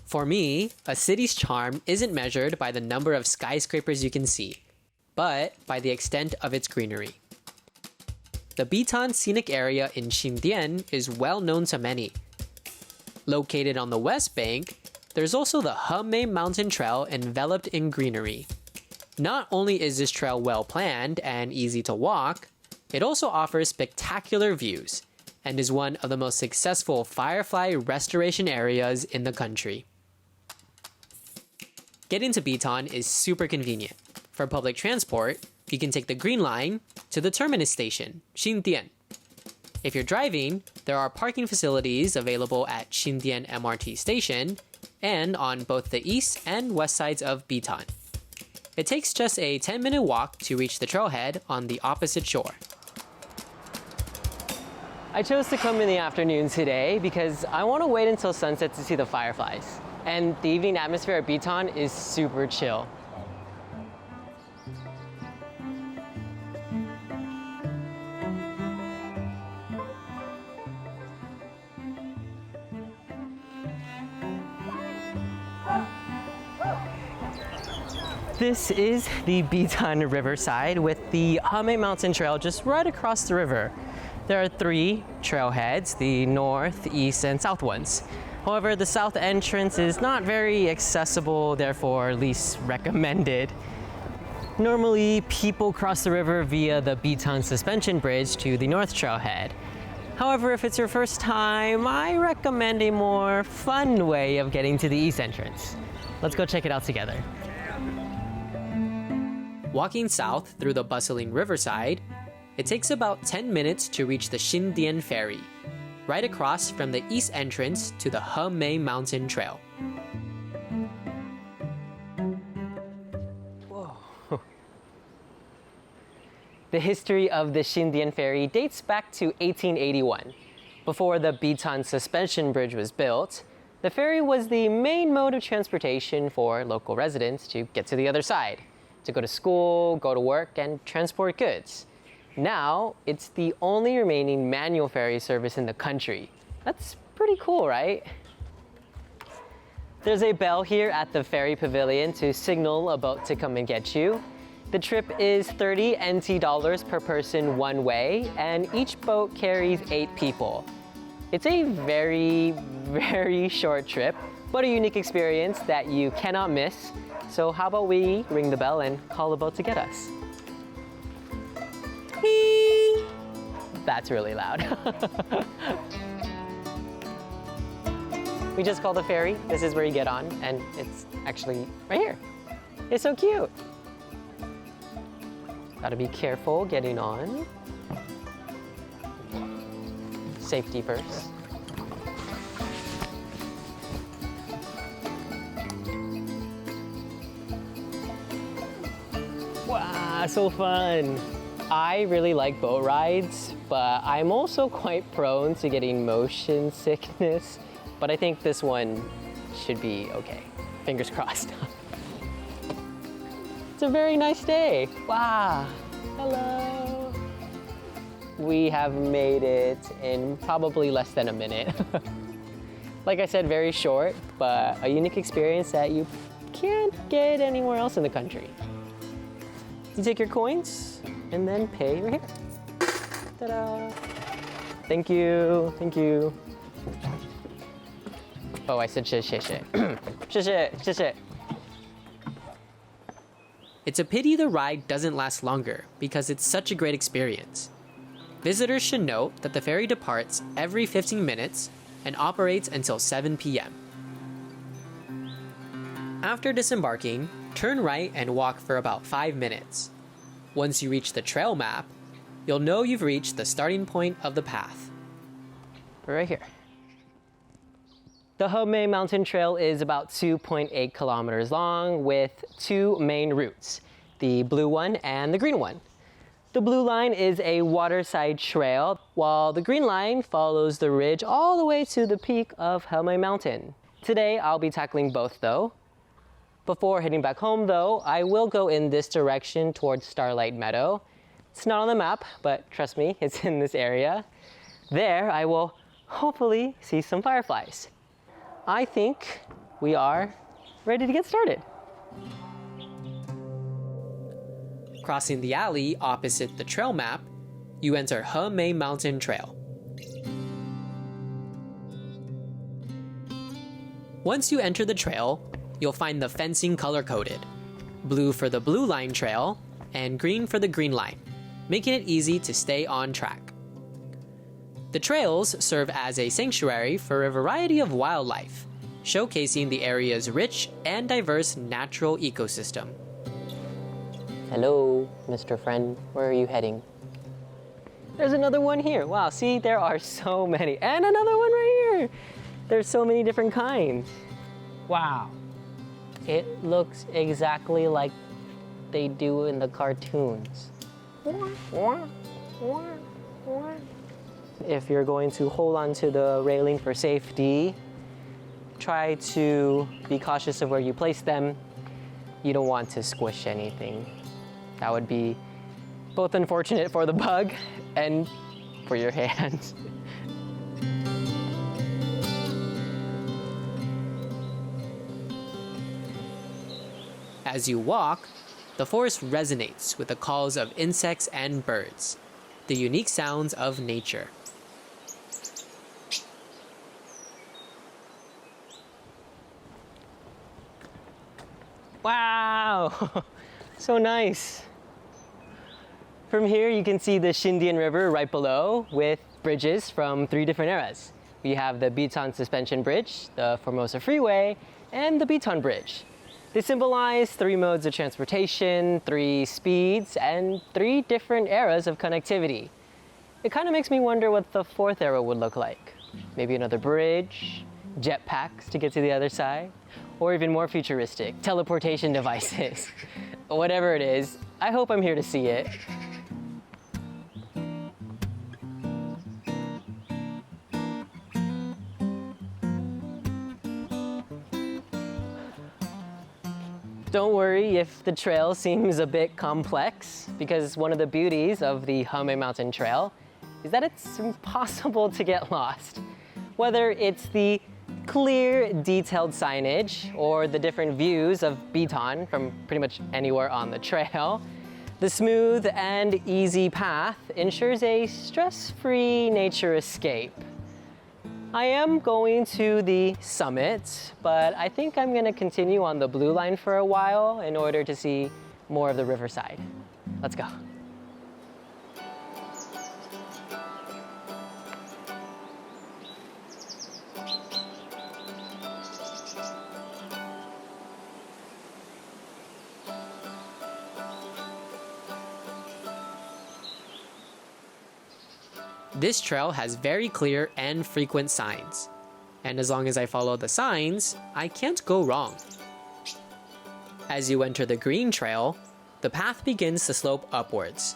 For me, a city's charm isn't measured by the number of skyscrapers you can see, but by the extent of its greenery. The Bitan Scenic Area in Xindian is well known to many. Located on the west bank, there's also the Hemei Mountain Trail enveloped in greenery. Not only is this trail well planned and easy to walk, it also offers spectacular views and is one of the most successful firefly restoration areas in the country. Getting to Bitan is super convenient. For public transport, you can take the Green Line to the terminus station, Xindian. If you're driving, there are parking facilities available at Xindian MRT station and on both the east and west sides of Bitan. It takes just a 10-minute walk to reach the trailhead on the opposite shore. I chose to come in the afternoon today because I want to wait until sunset to see the fireflies. And the evening atmosphere at Bitan is super chill. This is the Bitan Riverside with the Hemei Mountain Trail just right across the river. There are 3 trailheads, the north, east, and south ones. However, the south entrance is not very accessible, therefore least recommended. Normally, people cross the river via the Bitan Suspension Bridge to the north trailhead. However, if it's your first time, I recommend a more fun way of getting to the east entrance. Let's go check it out together. Walking south through the bustling riverside, it takes about 10 minutes to reach the Xindian Ferry, right across from the east entrance to the Hemei Mountain Trail. Whoa. The history of the Xindian Ferry dates back to 1881. Before the Bitan Suspension Bridge was built, the ferry was the main mode of transportation for local residents to get to the other side, to go to school, go to work, and transport goods. Now, it's the only remaining manual ferry service in the country. That's pretty cool, right? There's a bell here at the ferry pavilion to signal a boat to come and get you. The trip is 30 NT dollars per person one way, and each boat carries 8 people. It's a very, very short trip, but a unique experience that you cannot miss. So how about we ring the bell and call the boat to get us? That's really loud. We just called the ferry. This is where you get on, and it's actually right here. It's so cute. Gotta be careful getting on. Safety first. Wow, so fun. I really like boat rides, but I'm also quite prone to getting motion sickness. But I think this one should be okay. Fingers crossed. It's a very nice day. Wow. Hello. We have made it in probably less than a minute. Like I said, very short, but a unique experience that you can't get anywhere else in the country. You take your coins and then pay right here. Ta-da! Thank you, thank you. Oh, I said 谢谢. 谢谢, 谢谢. It's a pity the ride doesn't last longer because it's such a great experience. Visitors should note that the ferry departs every 15 minutes and operates until 7 p.m. After disembarking, turn right and walk for about 5 minutes. Once you reach the trail map, you'll know you've reached the starting point of the path. Right here. The Hemei Mountain Trail is about 2.8 kilometers long with 2 main routes, the blue one and the green one. The blue line is a waterside trail, while the green line follows the ridge all the way to the peak of Hemei Mountain. Today, I'll be tackling both though. Before heading back home though, I will go in this direction towards Starlight Meadow. It's not on the map, but trust me, it's in this area. There, I will hopefully see some fireflies. I think we are ready to get started. Crossing the alley opposite the trail map, you enter Hemei Mountain Trail. Once you enter the trail, you'll find the fencing color-coded, blue for the Blue Line Trail and green for the Green Line, making it easy to stay on track. The trails serve as a sanctuary for a variety of wildlife, showcasing the area's rich and diverse natural ecosystem. Hello, Mr. Friend. Where are you heading? There's another one here. Wow, see, there are so many. And another one right here. There's so many different kinds. Wow. It looks exactly like they do in the cartoons. If you're going to hold on to the railing for safety, try to be cautious of where you place them. You don't want to squish anything. That would be both unfortunate for the bug and for your hands. As you walk, the forest resonates with the calls of insects and birds, the unique sounds of nature. Wow, so nice. From here, you can see the Xindian River right below with bridges from 3 different eras. We have the Biton Suspension Bridge, the Formosa Freeway, and the Biton Bridge. They symbolize 3 modes of transportation, 3 speeds, and 3 different eras of connectivity. It kind of makes me wonder what the 4th era would look like. Maybe another bridge, jetpacks to get to the other side, or even more futuristic, teleportation devices. Whatever it is, I hope I'm here to see it. Don't worry if the trail seems a bit complex, because one of the beauties of the Hemei Mountain Trail is that it's impossible to get lost. Whether it's the clear, detailed signage or the different views of Biton from pretty much anywhere on the trail, the smooth and easy path ensures a stress-free nature escape. I am going to the summit, but I think I'm gonna continue on the Blue Line for a while in order to see more of the riverside. Let's go. This trail has very clear and frequent signs, and as long as I follow the signs, I can't go wrong. As you enter the Green Trail, the path begins to slope upwards.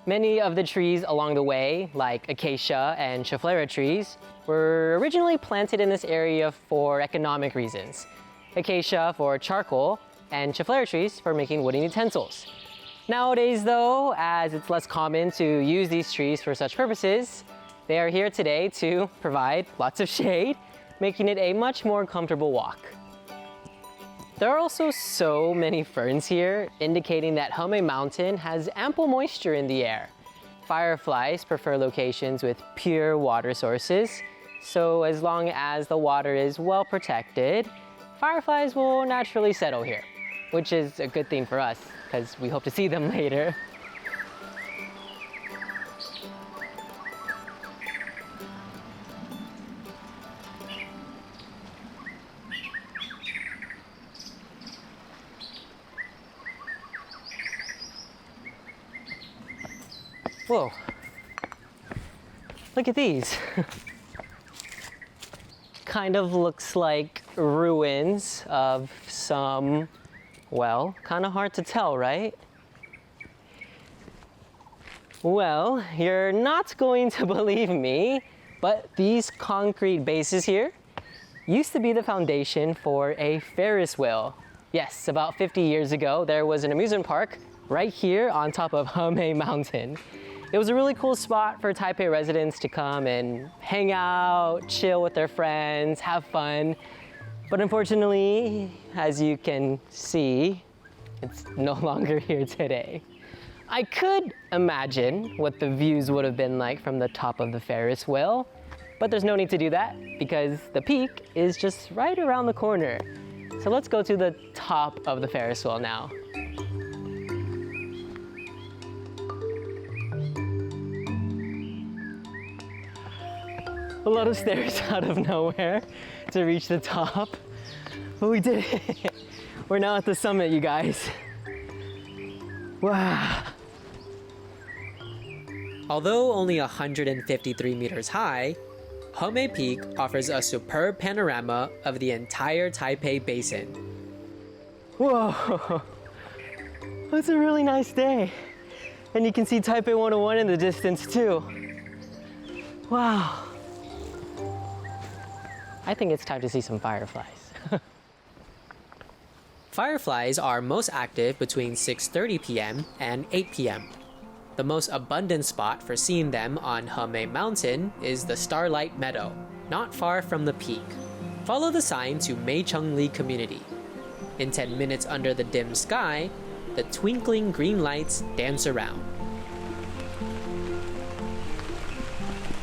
Many of the trees along the way, like acacia and chaflera trees, were originally planted in this area for economic reasons. Acacia for charcoal, and chaflera trees for making wooden utensils. Nowadays though, as it's less common to use these trees for such purposes, they are here today to provide lots of shade, making it a much more comfortable walk. There are also so many ferns here, indicating that Hemei Mountain has ample moisture in the air. Fireflies prefer locations with pure water sources, so as long as the water is well protected, fireflies will naturally settle here, which is a good thing for us, because we hope to see them later. Whoa, look at these. Kind of looks like ruins of some, well, kind of hard to tell, right? Well, you're not going to believe me, but these concrete bases here used to be the foundation for a Ferris wheel. Yes, about 50 years ago, there was an amusement park right here on top of Hemei Mountain. It was a really cool spot for Taipei residents to come and hang out, chill with their friends, have fun. But unfortunately, as you can see, it's no longer here today. I could imagine what the views would have been like from the top of the Ferris wheel, but there's no need to do that because the peak is just right around the corner. So let's go to the top of the Ferris wheel now. A lot of stairs out of nowhere to reach the top, but we did it. We're now at the summit, you guys. Wow. Although only 153 meters high, Hemei Peak offers a superb panorama of the entire Taipei Basin. Whoa, it's a really nice day. And you can see Taipei 101 in the distance too. Wow. I think it's time to see some fireflies. Fireflies are most active between 6:30 p.m. and 8 p.m. The most abundant spot for seeing them on Hemei Mountain is the Starlight Meadow, not far from the peak. Follow the sign to Meicheng Li Community. In 10 minutes under the dim sky, the twinkling green lights dance around.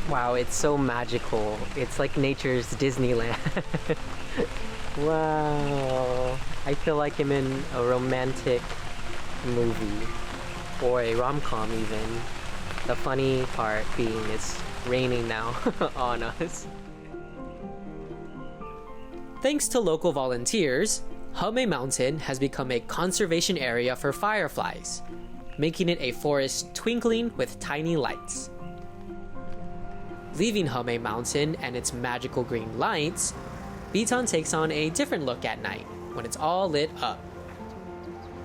Wow, it's so magical. It's like nature's Disneyland. Wow. I feel like I'm in a romantic movie. Or a rom-com even. The funny part being it's raining now on us. Thanks to local volunteers, Hemei Mountain has become a conservation area for fireflies, making it a forest twinkling with tiny lights. Leaving Hemei Mountain and its magical green lights, Bitan takes on a different look at night when it's all lit up.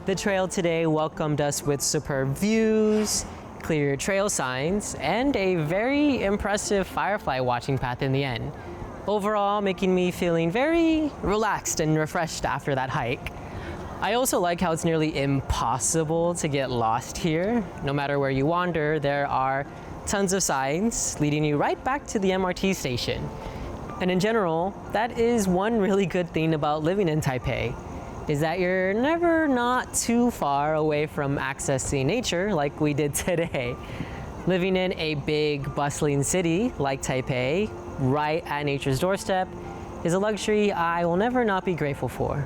The trail today welcomed us with superb views, clear trail signs, and a very impressive firefly watching path in the end. Overall, making me feeling very relaxed and refreshed after that hike. I also like how it's nearly impossible to get lost here. No matter where you wander, there are tons of signs leading you right back to the MRT station. And in general, that is one really good thing about living in Taipei, is that you're never not too far away from accessing nature like we did today. Living in a big, bustling city like Taipei, right at nature's doorstep, is a luxury I will never not be grateful for.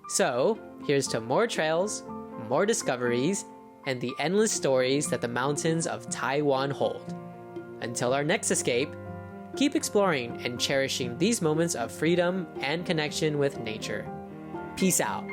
So, here's to more trails, more discoveries, and the endless stories that the mountains of Taiwan hold. Until our next escape, keep exploring and cherishing these moments of freedom and connection with nature. Peace out.